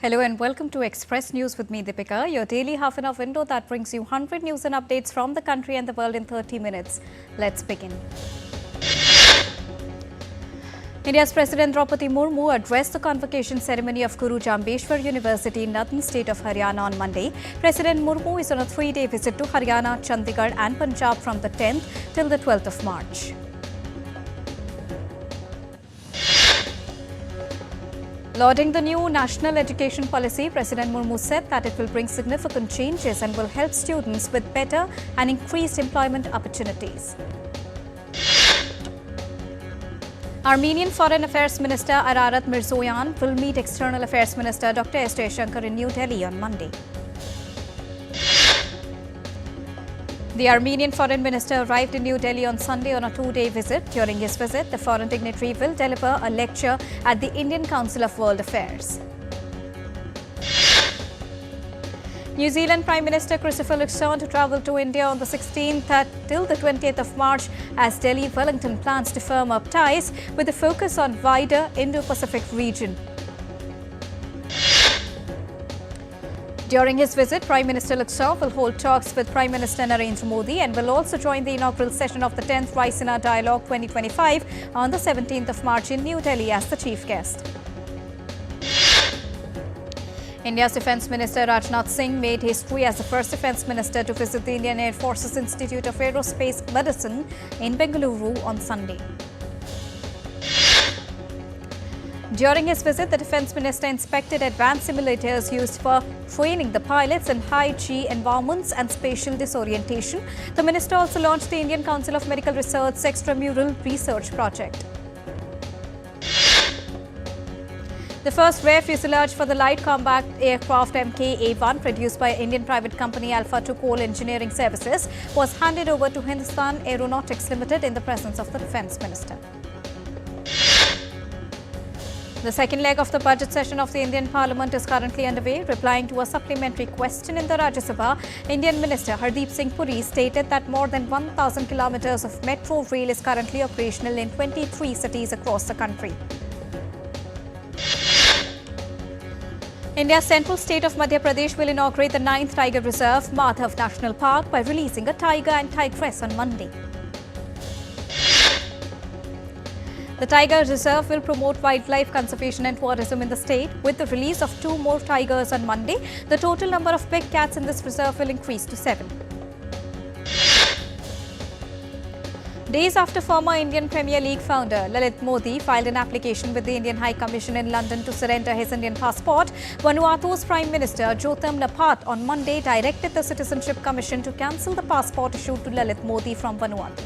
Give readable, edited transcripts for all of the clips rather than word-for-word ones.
Hello and welcome to Express News with me, Deepika, your daily half-an-hour window that brings you 100 news and updates from the country and the world in 30 minutes. Let's begin. India's President Draupadi Murmu addressed the convocation ceremony of Guru Jambeshwar University in northern state of Haryana on Monday. President Murmu is on a three-day visit to Haryana, Chandigarh and Punjab from the 10th till the 12th of March. Lauding the new national education policy, President Murmu said that it will bring significant changes and will help students with better and increased employment opportunities. Armenian Foreign Affairs Minister Ararat Mirzoyan will meet External Affairs Minister Dr. S. Jaishankar in New Delhi on Monday. The Armenian Foreign Minister arrived in New Delhi on Sunday on a two-day visit. During his visit, the foreign dignitary will deliver a lecture at the Indian Council of World Affairs. New Zealand Prime Minister Christopher Luxon to travel to India on the 16th till the 20th of March as Delhi Wellington plans to firm up ties with a focus on wider Indo-Pacific region. During his visit, Prime Minister Luxon will hold talks with Prime Minister Narendra Modi and will also join the inaugural session of the 10th Raisina Dialogue 2025 on the 17th of March in New Delhi as the chief guest. India's Defence Minister Rajnath Singh made history as the first Defence Minister to visit the Indian Air Force's Institute of Aerospace Medicine in Bengaluru on Sunday. During his visit, the Defence Minister inspected advanced simulators used for training the pilots in high-G environments and spatial disorientation. The Minister also launched the Indian Council of Medical Research's extramural research project. The first rear fuselage for the light combat aircraft Mk-A1 produced by Indian private company Alpha 2 Coal Engineering Services was handed over to Hindustan Aeronautics Limited in the presence of the Defence Minister. The second leg of the budget session of the Indian Parliament is currently underway. Replying to a supplementary question in the Rajya Sabha, Indian Minister Hardeep Singh Puri stated that more than 1,000 kilometers of metro rail is currently operational in 23 cities across the country. India's central state of Madhya Pradesh will inaugurate the 9th Tiger Reserve, Madhav National Park, by releasing a tiger and tigress on Monday. The Tiger Reserve will promote wildlife conservation and tourism in the state. With the release of 2 more tigers on Monday, the total number of big cats in this reserve will increase to 7. Days after former Indian Premier League founder Lalit Modi filed an application with the Indian High Commission in London to surrender his Indian passport, Vanuatu's Prime Minister Jotham Naphat on Monday directed the Citizenship Commission to cancel the passport issued to Lalit Modi from Vanuatu.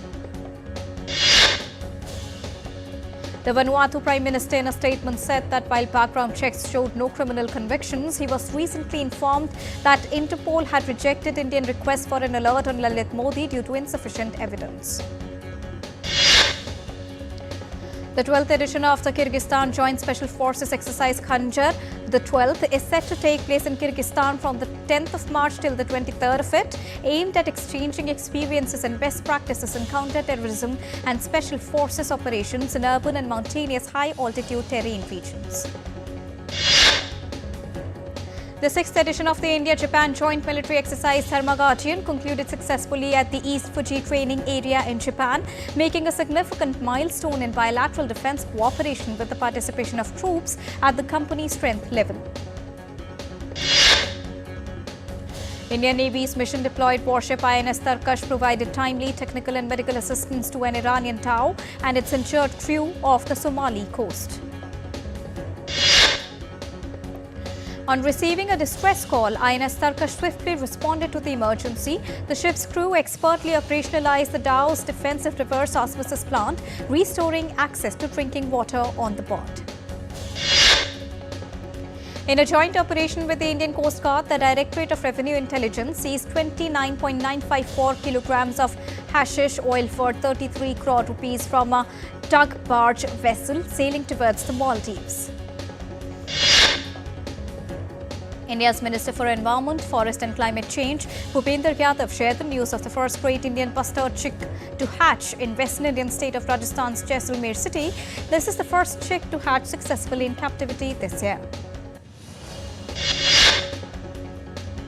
The Vanuatu Prime Minister in a statement said that while background checks showed no criminal convictions, he was recently informed that Interpol had rejected Indian requests for an alert on Lalit Modi due to insufficient evidence. The 12th edition of the Kyrgyzstan Joint Special Forces exercise Khanjar, the 12th, is set to take place in Kyrgyzstan from the 10th of March till the 23rd of it, aimed at exchanging experiences and best practices in counter-terrorism and special forces operations in urban and mountainous high-altitude terrain regions. The 6th edition of the India-Japan Joint Military Exercise Dharma Guardian concluded successfully at the East Fuji Training Area in Japan, making a significant milestone in bilateral defense cooperation with the participation of troops at the company strength level. Indian Navy's mission-deployed warship INS Tarkash provided timely technical and medical assistance to an Iranian dhow and its injured crew off the Somali coast. On receiving a distress call, INS Tarkash swiftly responded to the emergency. The ship's crew expertly operationalized the dhow's defensive reverse osmosis plant, restoring access to drinking water on the board. In a joint operation with the Indian Coast Guard, the Directorate of Revenue Intelligence seized 29.954 kilograms of hashish oil for 33 crore rupees from a tug barge vessel sailing towards the Maldives. India's Minister for Environment, Forest and Climate Change, Bhupender Yadav, shared the news of the first great Indian bustard chick to hatch in Western Indian state of Rajasthan's Jaisalmer city. This is the first chick to hatch successfully in captivity this year.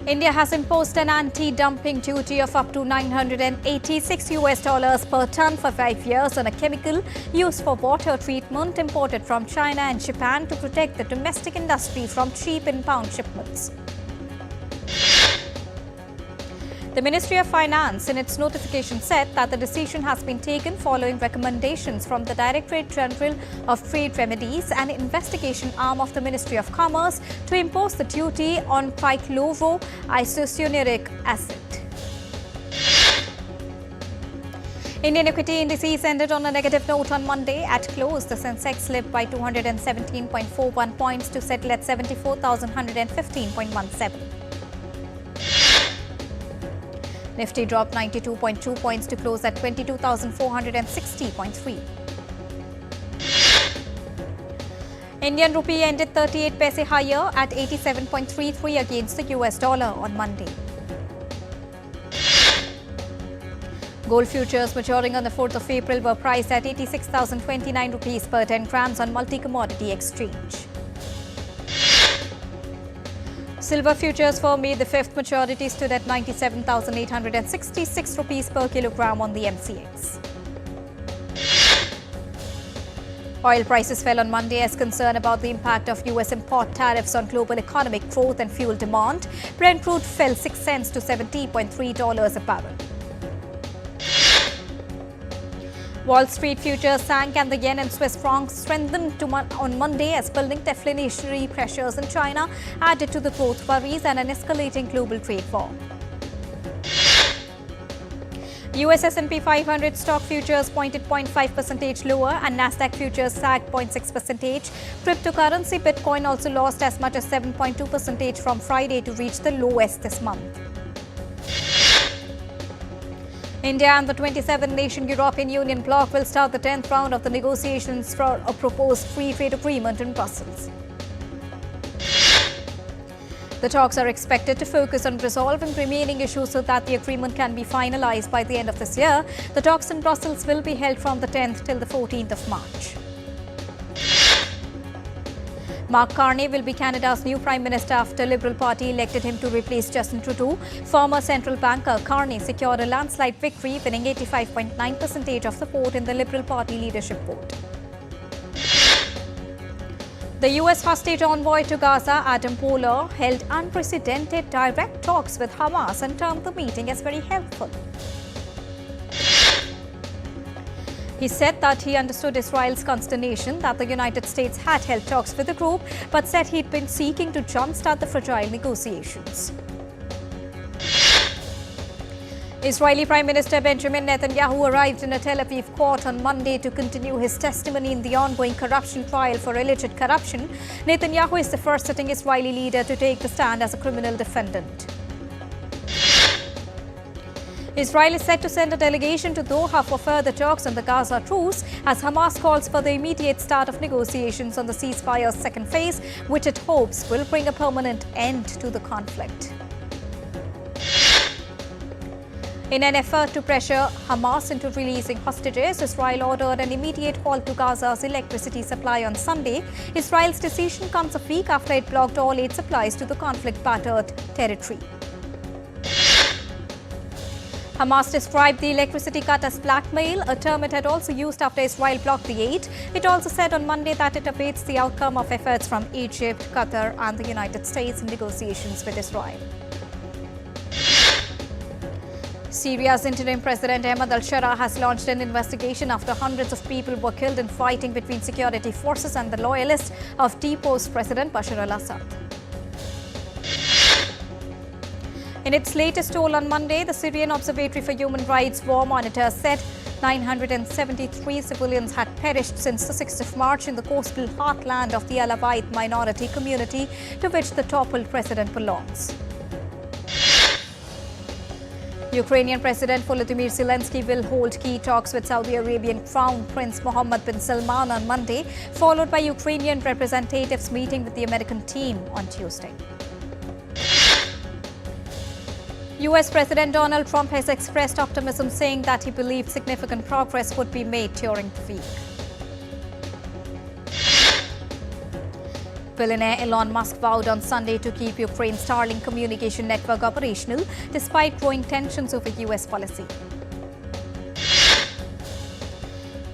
India has imposed an anti-dumping duty of up to $986 per ton for 5 years on a chemical used for water treatment imported from China and Japan to protect the domestic industry from cheap inbound shipments. The Ministry of Finance in its notification said that the decision has been taken following recommendations from the Directorate General of Trade Remedies and investigation arm of the Ministry of Commerce to impose the duty on trichloroisocyanuric acid. Indian equity indices ended on a negative note on Monday. At close, the Sensex slipped by 217.41 points to settle at 74,115.17. Nifty dropped 92.2 points to close at 22,460.3. Indian rupee ended 38 paise higher at 87.33 against the US dollar on Monday. Gold futures maturing on the 4th of April were priced at 86,029 rupees per 10 grams on multi-commodity exchange. Silver futures for May the 5th maturity stood at 97,866 rupees per kilogram on the MCX. Oil prices fell on Monday as concern about the impact of US import tariffs on global economic growth and fuel demand. Brent crude fell 6 cents to $70.3 a barrel. Wall Street futures sank and the yen and Swiss franc strengthened on Monday as building deflationary pressures in China added to the growth worries and an escalating global trade war. US S&P 500 stock futures pointed 0.5% lower and Nasdaq futures sagged 0.6%. Cryptocurrency Bitcoin also lost as much as 7.2% from Friday to reach the lowest this month. India and the 27-nation European Union bloc will start the 10th round of the negotiations for a proposed free trade agreement in Brussels. The talks are expected to focus on resolving remaining issues so that the agreement can be finalized by the end of this year. The talks in Brussels will be held from the 10th till the 14th of March. Mark Carney will be Canada's new Prime Minister after Liberal Party elected him to replace Justin Trudeau. Former central banker Carney secured a landslide victory, winning 85.9% of support in the Liberal Party leadership vote. The US hostage envoy to Gaza, Adam Poehler, held unprecedented direct talks with Hamas and termed the meeting as very helpful. He said that he understood Israel's consternation that the United States had held talks with the group, but said he'd been seeking to jumpstart the fragile negotiations. Israeli Prime Minister Benjamin Netanyahu arrived in a Tel Aviv court on Monday to continue his testimony in the ongoing corruption trial for alleged corruption. Netanyahu is the first sitting Israeli leader to take the stand as a criminal defendant. Israel is set to send a delegation to Doha for further talks on the Gaza truce as Hamas calls for the immediate start of negotiations on the ceasefire's second phase, which it hopes will bring a permanent end to the conflict. In an effort to pressure Hamas into releasing hostages, Israel ordered an immediate halt to Gaza's electricity supply on Sunday. Israel's decision comes a week after it blocked all aid supplies to the conflict-battered territory. Hamas described the electricity cut as blackmail, a term it had also used after Israel blocked the aid. It also said on Monday that it awaits the outcome of efforts from Egypt, Qatar and the United States in negotiations with Israel. Syria's interim president Ahmad al-Shara has launched an investigation after hundreds of people were killed in fighting between security forces and the loyalists of deposed President Bashar al-Assad. In its latest poll on Monday, the Syrian Observatory for Human Rights War Monitor said 973 civilians had perished since the 6th of March in the coastal heartland of the Alawite minority community to which the toppled president belongs. Ukrainian President Volodymyr Zelensky will hold key talks with Saudi Arabian Crown Prince Mohammed bin Salman on Monday, followed by Ukrainian representatives meeting with the American team on Tuesday. US President Donald Trump has expressed optimism, saying that he believes significant progress would be made during the week. Billionaire Elon Musk vowed on Sunday to keep Ukraine's Starlink communication network operational despite growing tensions over US policy.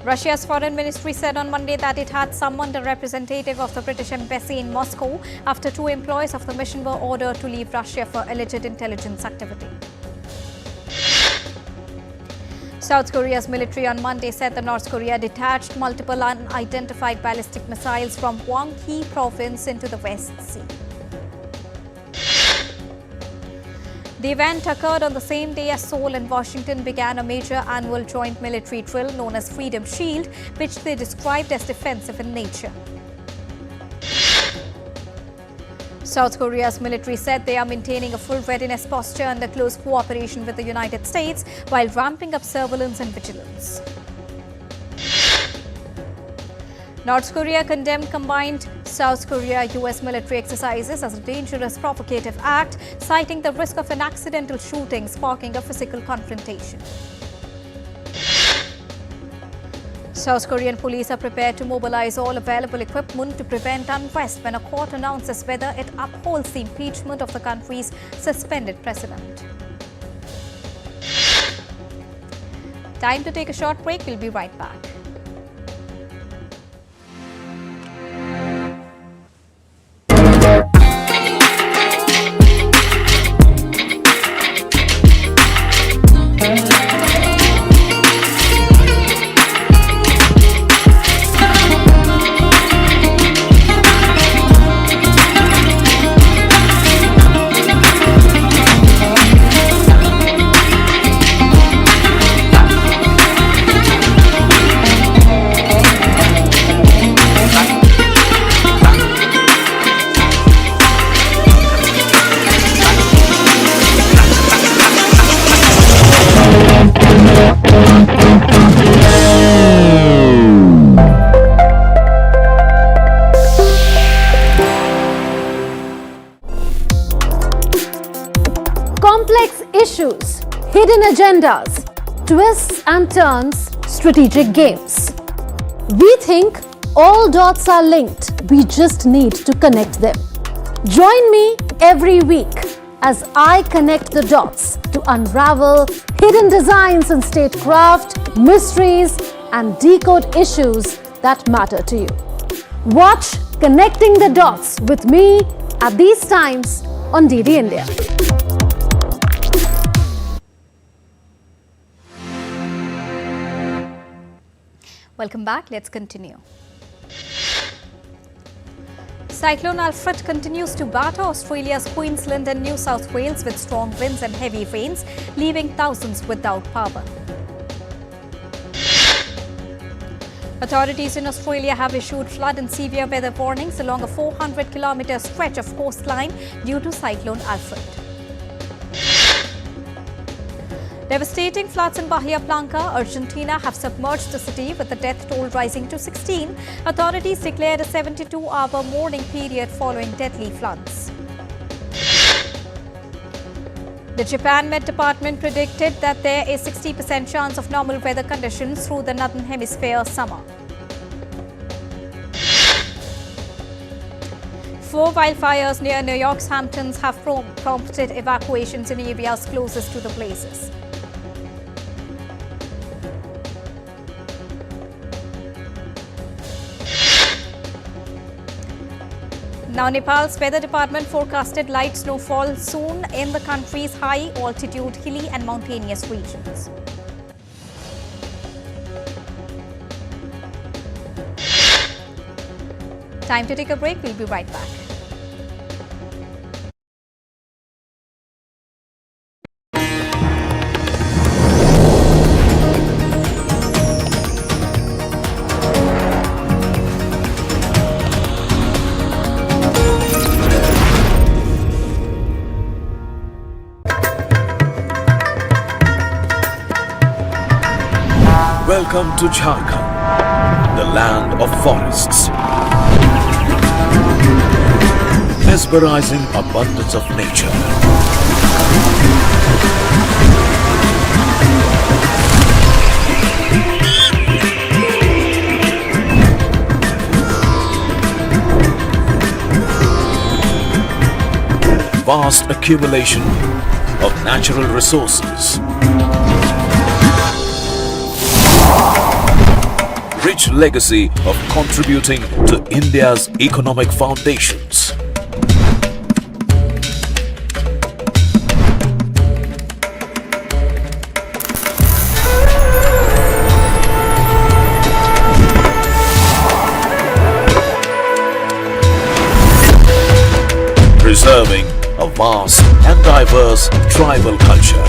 Russia's foreign ministry said on Monday that it had summoned a representative of the British embassy in Moscow after 2 employees of the mission were ordered to leave Russia for alleged intelligence activity. South Korea's military on Monday said that North Korea detached multiple unidentified ballistic missiles from Gwanggi province into the West Sea. The event occurred on the same day as Seoul and Washington began a major annual joint military drill known as Freedom Shield, which they described as defensive in nature. South Korea's military said they are maintaining a full readiness posture under close cooperation with the United States while ramping up surveillance and vigilance. North Korea condemned combined South Korea-US military exercises as a dangerous provocative act, citing the risk of an accidental shooting sparking a physical confrontation. South Korean police are prepared to mobilize all available equipment to prevent unrest when a court announces whether it upholds the impeachment of the country's suspended president. Time to take a short break. We'll be right back. Complex issues, hidden agendas, twists and turns, strategic games. We think all dots are linked, we just need to connect them. Join me every week as I connect the dots to unravel hidden designs in statecraft, mysteries, and decode issues that matter to you. Watch Connecting the Dots with me at these times on DD India. Welcome back. Let's continue. Cyclone Alfred continues to batter Australia's Queensland and New South Wales with strong winds and heavy rains, leaving thousands without power. Authorities in Australia have issued flood and severe weather warnings along a 400-kilometre stretch of coastline due to Cyclone Alfred. Devastating floods in Bahia Blanca, Argentina have submerged the city with the death toll rising to 16. Authorities declared a 72-hour mourning period following deadly floods. The Japan Met Department predicted that there is 60% chance of normal weather conditions through the Northern Hemisphere summer. 4 wildfires near New York's Hamptons have prompted evacuations in areas closest to the blazes. Now, Nepal's weather department forecasted light snowfall soon in the country's high-altitude, hilly and mountainous regions. Time to take a break. We'll be right back. Welcome to Jharkhand, the land of forests. Mesmerizing abundance of nature. vast accumulation of natural resources, rich legacy of contributing to India's economic foundations. Preserving a vast and diverse tribal culture.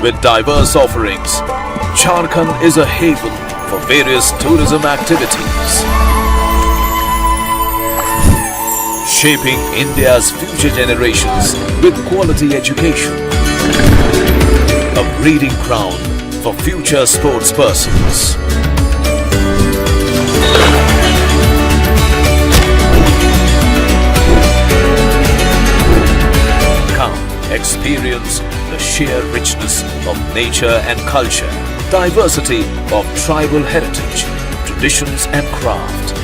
With diverse offerings, Jharkhand is a haven for various tourism activities, shaping India's future generations with quality education, a breeding ground for future sports persons. Come experience the sheer richness of nature and culture, diversity of tribal heritage, traditions and craft,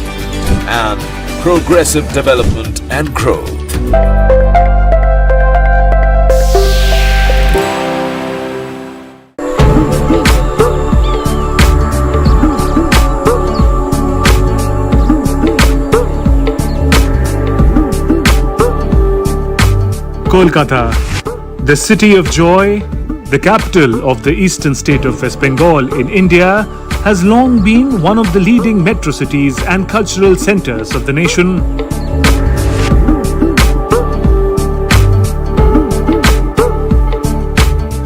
and progressive development and growth. Kolkata, the city of joy, the capital of the eastern state of West Bengal in India, has long been one of the leading metro cities and cultural centers of the nation.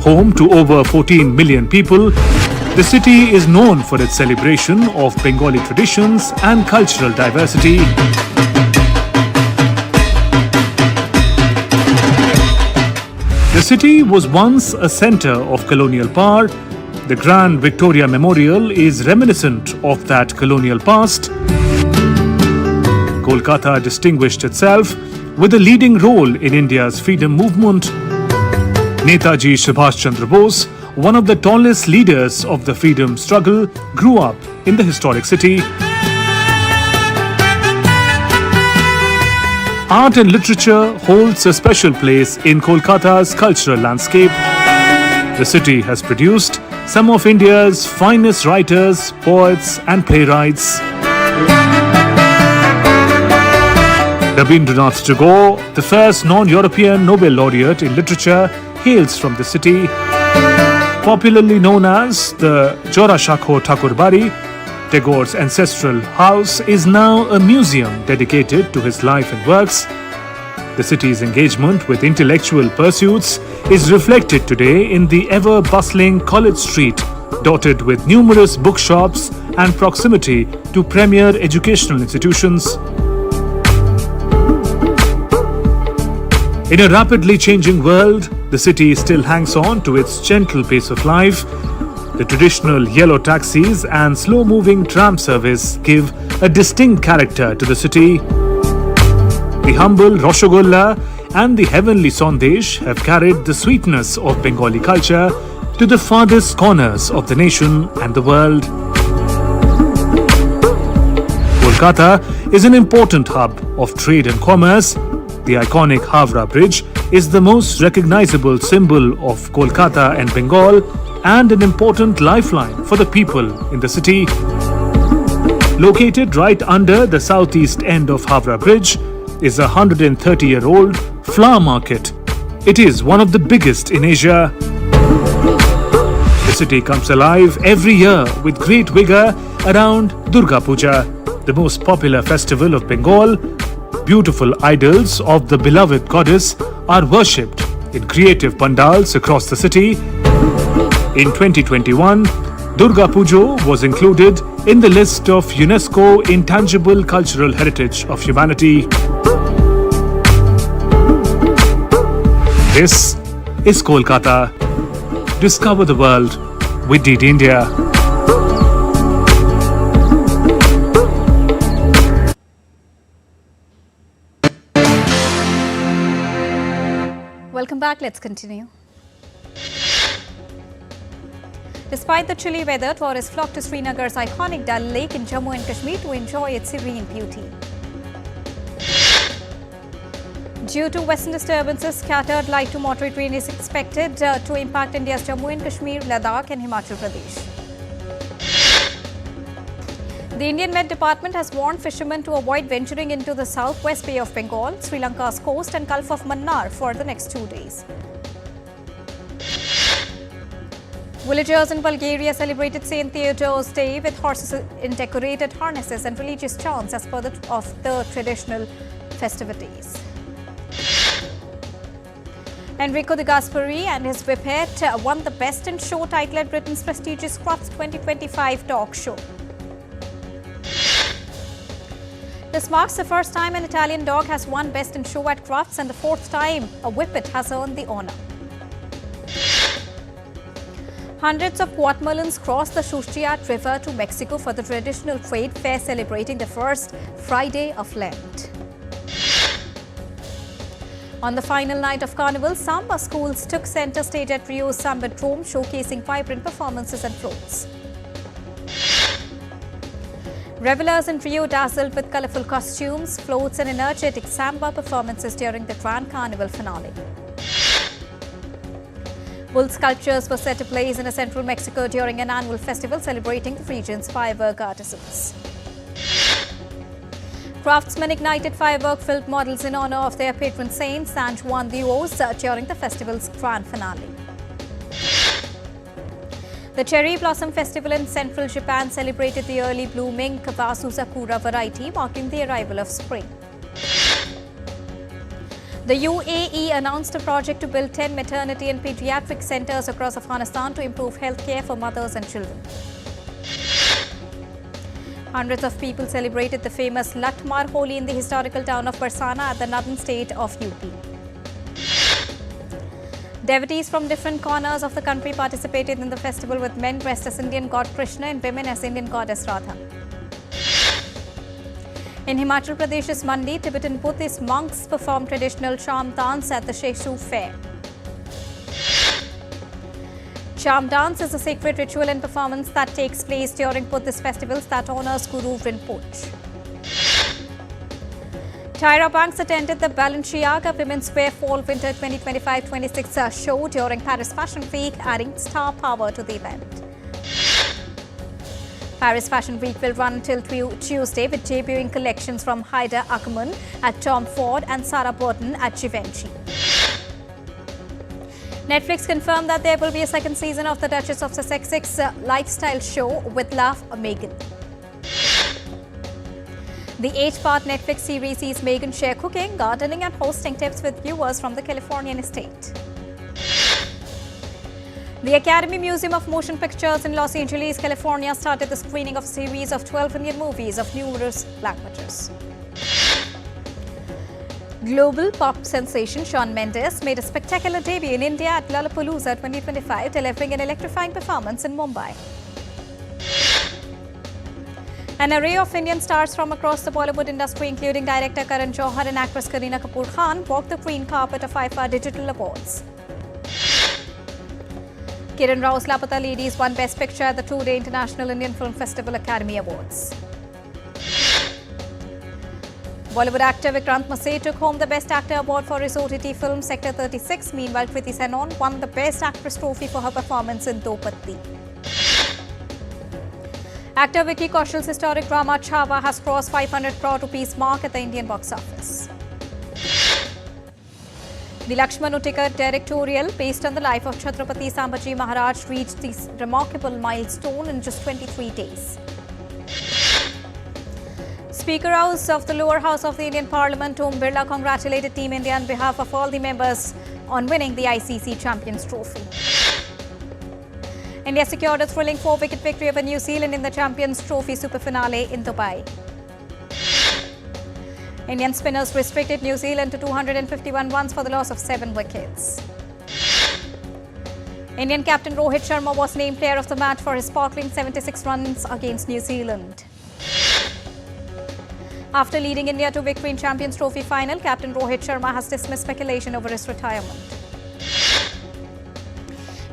Home to over 14 million people, the city is known for its celebration of Bengali traditions and cultural diversity. The city was once a center of colonial power. The Grand Victoria Memorial is reminiscent of that colonial past. Kolkata distinguished itself with a leading role in India's freedom movement. Netaji Subhash Chandra Bose, one of the tallest leaders of the freedom struggle, grew up in the historic city. Art and literature holds a special place in Kolkata's cultural landscape. The city has produced some of India's finest writers, poets and playwrights. Rabindranath Tagore, the first non-European Nobel laureate in literature, hails from the city. Popularly known as the Jorashakho Thakurbari, Tagore's ancestral house is now a museum dedicated to his life and works. The city's engagement with intellectual pursuits is reflected today in the ever-bustling College Street, dotted with numerous bookshops and proximity to premier educational institutions. In a rapidly changing world, the city still hangs on to its gentle pace of life. The traditional yellow taxis and slow-moving tram service give a distinct character to the city. The humble Rasgulla and the heavenly Sandesh have carried the sweetness of Bengali culture to the farthest corners of the nation and the world. Kolkata is an important hub of trade and commerce. The iconic Howrah Bridge is the most recognizable symbol of Kolkata and Bengal, and an important lifeline for the people in the city. Located right under the southeast end of Howrah Bridge is a 130-year-old flower market. It is one of the biggest in Asia. The city comes alive every year with great vigor around Durga Puja, the most popular festival of Bengal. Beautiful idols of the beloved goddess are worshipped in creative pandals across the city. In 2021, Durga Puja was included in the list of UNESCO Intangible Cultural Heritage of Humanity. This is Kolkata. Discover the world with DD India. Welcome back. Let's continue. Despite the chilly weather, tourists flock to Srinagar's iconic Dal Lake in Jammu and Kashmir to enjoy its serene beauty. Due to western disturbances, scattered light to moderate rain is expected to impact India's Jammu and Kashmir, Ladakh and Himachal Pradesh. The Indian Met Department has warned fishermen to avoid venturing into the southwest Bay of Bengal, Sri Lanka's coast and Gulf of Mannar for the next 2 days. Villagers in Bulgaria celebrated St. Theodore's Day with horses in decorated harnesses and religious chants as part of the traditional festivities. Enrico De Gasperi and his whippet won the Best in Show title at Britain's prestigious Crufts 2025 dog show. This marks the first time an Italian dog has won Best in Show at Crufts and the fourth time a whippet has earned the honour. Hundreds of Guatemalans crossed the Suchiat River to Mexico for the traditional trade fair celebrating the first Friday of Lent. On the final night of Carnival, Samba schools took centre stage at Rio's Samba Dome, showcasing vibrant performances and floats. Revellers in Rio dazzled with colourful costumes, floats and energetic Samba performances during the Grand Carnival finale. Bull sculptures were set ablaze in central Mexico during an annual festival celebrating the region's firework artisans. Craftsmen ignited firework-filled models in honour of their patron saint San Juan Dios during the festival's grand finale. The Cherry Blossom Festival in central Japan celebrated the early blooming Kawasu Sakura variety, marking the arrival of spring. The UAE announced a project to build 10 maternity and pediatric centres across Afghanistan to improve healthcare for mothers and children. Hundreds of people celebrated the famous Latmar Holi in the historical town of Barsana at the northern state of UP. Devotees from different corners of the country participated in the festival, with men dressed as Indian god Krishna and women as Indian goddess Radha. In Himachal Pradesh's Mandi, Tibetan Buddhist monks performed traditional charm dance at the Sheshu fair. Charm dance is a sacred ritual and performance that takes place during Buddhist festivals that honors Guru Rinpoche. Tyra Banks attended the Balenciaga Women's Wear Fall-Winter 2025-26 show during Paris Fashion Week, adding star power to the event. Paris Fashion Week will run until Tuesday, with debuting collections from Haida Ackerman at Tom Ford and Sarah Burton at Givenchy. Netflix confirmed that there will be a second season of the Duchess of Sussex's lifestyle show with Love Meghan. The 8-part Netflix series sees Meghan share cooking, gardening and hosting tips with viewers from the Californian estate. The Academy Museum of Motion Pictures in Los Angeles, California started the screening of a series of 12 Indian movies of numerous languages. Global pop sensation Shawn Mendes made a spectacular debut in India at Lollapalooza 2025, delivering an electrifying performance in Mumbai. An array of Indian stars from across the Bollywood industry, including director Karan Johar and actress Kareena Kapoor Khan, walked the green carpet of IFA Digital Awards. Kiran Rao's Lapata Ladies won Best Picture at the 2-day International Indian Film Festival Academy Awards. Bollywood actor Vikrant Massey took home the Best Actor Award for his OTT film Sector 36. Meanwhile, Kriti Senon won the Best Actress trophy for her performance in Do Patti. Actor Vicky Kaushal's historic drama Chhawa has crossed 500 crore rupees mark at the Indian box office. The Lakshman Uttikar directorial, based on the life of Chhatrapati Sambhaji Maharaj, reached this remarkable milestone in just 23 days. Speaker House of the lower house of the Indian Parliament, Om Birla, congratulated Team India on behalf of all the members on winning the ICC Champions Trophy. India secured a thrilling 4-wicket victory over New Zealand in the Champions Trophy Super Finale in Dubai. Indian spinners restricted New Zealand to 251 runs for the loss of 7 wickets. Indian captain Rohit Sharma was named player of the match for his sparkling 76 runs against New Zealand. After leading India to victory in Champions Trophy final, captain Rohit Sharma has dismissed speculation over his retirement.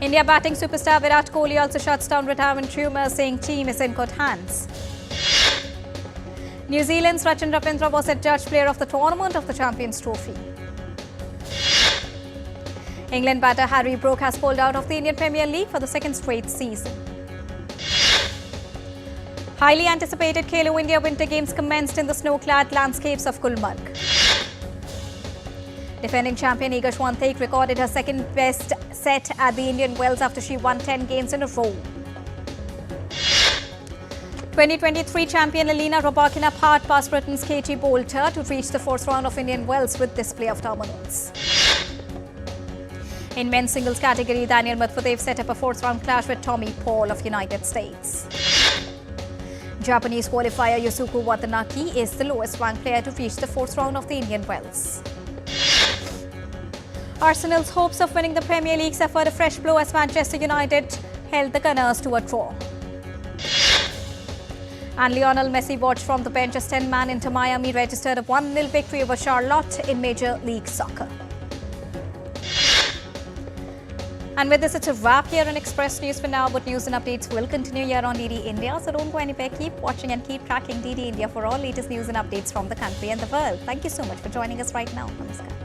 India batting superstar Virat Kohli also shuts down retirement rumours, saying team is in good hands. New Zealand's Rachin Ravindra was adjudged player of the tournament of the Champions Trophy. England batter Harry Brook has pulled out of the Indian Premier League for the second straight season. Highly anticipated Khelo India Winter Games commenced in the snow-clad landscapes of Gulmarg. Defending champion Iga Swiatek recorded her second best set at the Indian Wells after she won 10 games in a row. 2023 champion Elena Rybakina hard past Britain's Katie Boulter to reach the fourth round of Indian Wells with display of dominance. In men's singles category, Daniel Medvedev set up a fourth-round clash with Tommy Paul of United States. Japanese qualifier Yusuke Watanabe is the lowest-ranked player to reach the fourth round of the Indian Wells. Arsenal's hopes of winning the Premier League suffered a fresh blow as Manchester United held the Gunners to a draw. And Lionel Messi watched from the bench as 10-man Inter Miami registered a 1-0 victory over Charlotte in Major League Soccer. And with this, it's a wrap here on Express News for now, but news and updates will continue here on DD India. So don't go anywhere, keep watching and keep tracking DD India for all latest news and updates from the country and the world. Thank you so much for joining us right now. Namaskar.